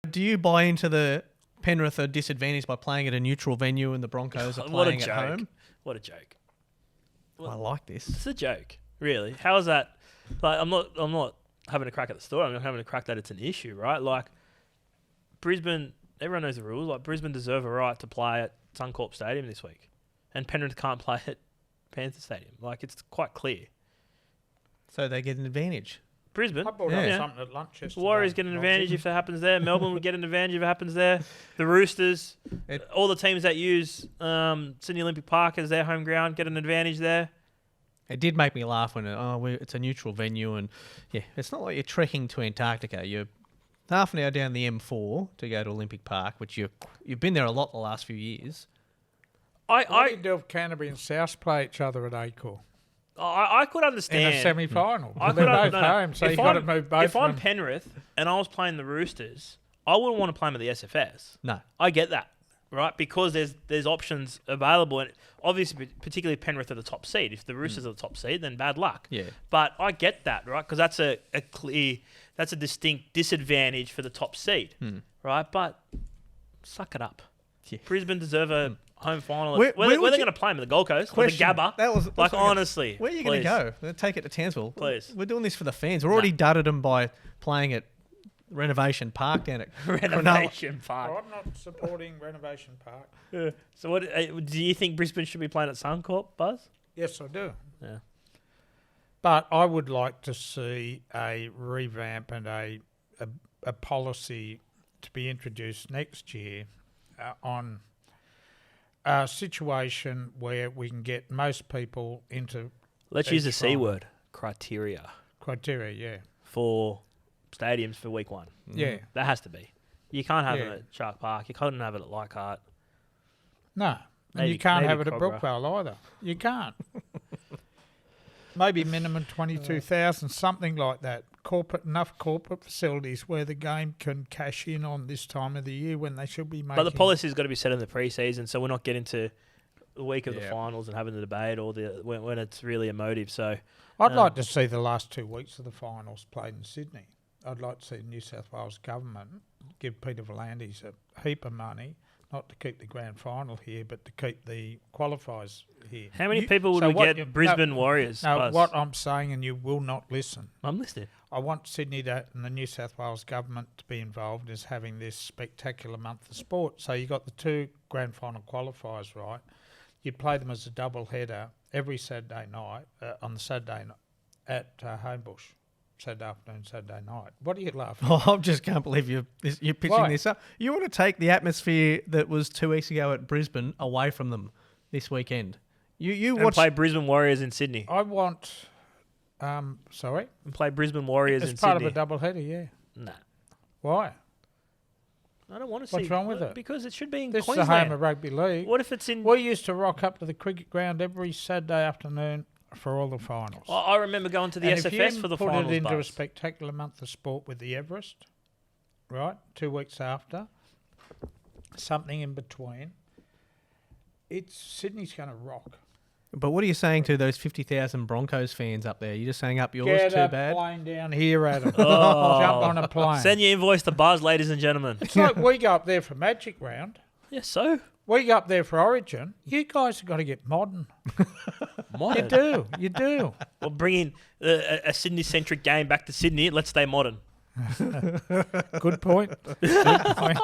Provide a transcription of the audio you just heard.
Do you buy into the Penrith are disadvantaged by playing at a neutral venue and the Broncos are playing at home? What a joke. I like this. It's a joke, really. How is that? Like, I'm not having a crack at the story. I'm having a crack that it's an issue, right? Like, Brisbane, everyone knows the rules. Like, Brisbane deserve a right to play at Suncorp Stadium this week, and Penrith can't play at Panthers Stadium. Like, it's quite clear. So they get an advantage. Brisbane. I brought up something at lunch yesterday. Warriors get an advantage if it happens there. Melbourne would get an advantage if it happens there. The Roosters, all the teams that use Sydney Olympic Park as their home ground get an advantage there. It did make me laugh when it's a neutral venue, and it's not like you're trekking to Antarctica. You're half an hour down the M4 to go to Olympic Park, which you've been there a lot the last few years. What do you do if Canterbury and South play each other at Acor? I could understand. In a semi-final. They're both home, so you've got to move both. If I'm Penrith and I was playing the Roosters, I wouldn't want to play them at the SFS. No. I get that, right? Because there's options available. And obviously, particularly Penrith are the top seed. If the Roosters are the top seed, then bad luck. Yeah. But I get that, right? Because that's a distinct disadvantage for the top seed, right? But suck it up. Yeah. Brisbane deserve a home final. Where are they going to play them? The Gold Coast? Or the Gabba? Honestly. Where are you going to go? They'll take it to Townsville. Please. We're doing this for the fans. We're already dudded them by playing at Renovation Park down at Renovation Park. I'm not supporting Renovation Park. Yeah. So what do you think Brisbane should be playing at Suncorp, Buzz? Yes, I do. Yeah. But I would like to see a revamp and a policy to be introduced next year on a situation where we can get most people into... Let's use the C word, criteria. Criteria, yeah. For stadiums for week one. Yeah. That has to be. You can't have it at Shark Park. You can't have it at Leichhardt. No. And you can't have it at Brookvale either. You can't. Maybe minimum 22,000, something like that. Enough corporate facilities where the game can cash in on this time of the year when they should be making... But the policy's got to be set in the pre-season, so we're not getting to the week of the finals and having the debate or when it's really emotive. So I'd like to see the last 2 weeks of the finals played in Sydney. I'd like to see the New South Wales government give Peter V'landys a heap of money, not to keep the grand final here, but to keep the qualifiers here. How many people would we get Brisbane Warriors? No, what I'm saying, and you will not listen. I'm listening. I want Sydney and the New South Wales government to be involved as having this spectacular month of sport. So you got the 2 grand final qualifiers, right? You'd play them as a double header every Saturday night, on the Saturday night at Homebush. Saturday afternoon, Saturday night. What are you laughing at? I just can't believe you're pitching this up. You want to take the atmosphere that was 2 weeks ago at Brisbane away from them this weekend. You play Brisbane Warriors in Sydney. I want... sorry? And play Brisbane Warriors in Sydney. It's part of a double header, yeah. Nah. Why? I don't want to see... What's wrong with it? Because it should be in Queensland. Queensland. This is the home of rugby league. What if it's in... We used to rock up to the cricket ground every Saturday afternoon for all the finals. I remember going to the SFS for the finals. Put it into a spectacular month of sport with the Everest, right? 2 weeks after, something in between. Sydney's going to rock. But what are you saying to those 50,000 Broncos fans up there? You're just saying up yours too bad? Get a plane down here, Adam. Jump on a plane. Send your invoice to Buzz, ladies and gentlemen. It's like we go up there for Magic Round. Yeah, so? We go up there for Origin. You guys have got to get modern. Modern? You do. We're bringing a Sydney-centric game back to Sydney. Let's stay modern. Good point. Good point.